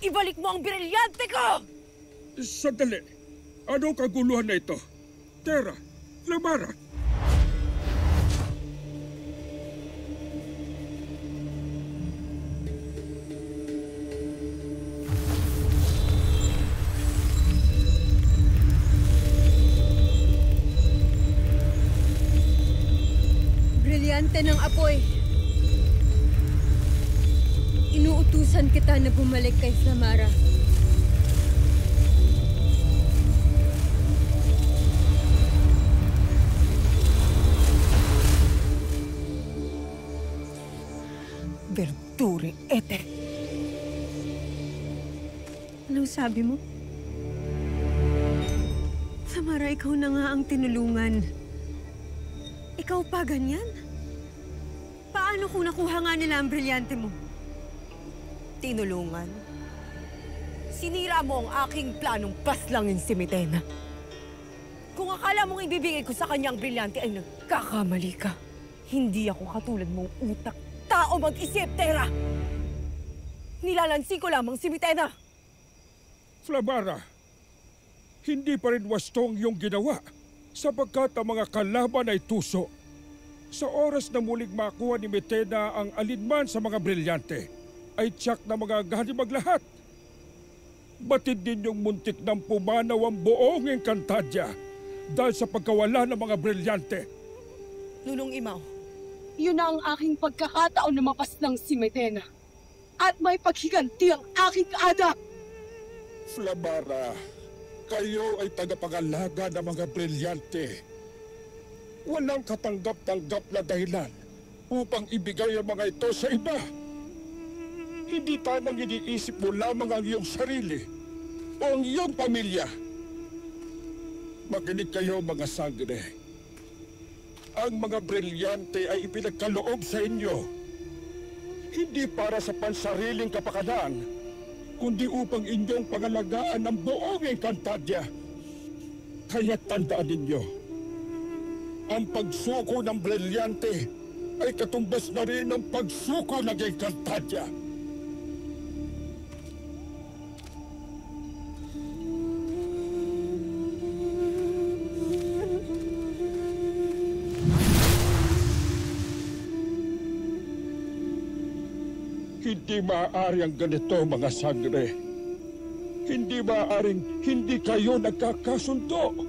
Ibalik mo ang brilyante ko! Sandali. Anong kaguluhan na ito? Tera, Lamara. Brilyante ng apoy. Inuutusan kita na bumalik kay Flamara. Verdure ete. Anong sabi mo? Flamara, ikaw na nga ang tinulungan. Ikaw pa ganyan? Paano kung nakuha nga nila ang brilyante mo? Tinulungan? Sinira mo ang aking planong paslangin si Mitena. Kung akala mong ibibigay ko sa kanya ang brilyante ay nagkakamali ka. Hindi ako katulad mong utak. Tao mag-isip, Tera! Nilalansi ko lamang si Mitena. Flamara, hindi pa rin wastong iyong ginawa sapagkat ang mga kalaban ay tuso. Sa oras na muling makuha ni Mitena ang alinman sa mga brilyante, ay tiyak na magagani maglahat. Batid ninyong muntik ng pumanaw ang buong Encantadia dahil sa pagkawala ng mga brilyante. Nunong Imaw, Yun na ang aking pagkakataon na mapaslang si Mitena. At may paghiganti ang aking anak. Flamara, kayo ay tagapangalaga ng mga brilyante. Walang katanggap-tanggap na dahilan upang ibigay ang mga ito sa iba. Hindi tamang iniisip mo lamang ang iyong sarili o ang iyong pamilya. Makinig kayo mga sangre. Ang mga brilyante ay ipinagkaloob sa inyo. Hindi para sa pansariling kapakanan, kundi upang inyong pangalagaan ang buong Encantadia. Kaya tandaan ninyo, ang pagsuko ng brilyante ay katumbas na rin ng pagsuko ng Encantadia. Hindi maaari ang ganito, mga sangre. Hindi maaaring hindi kayo nagkakasundo.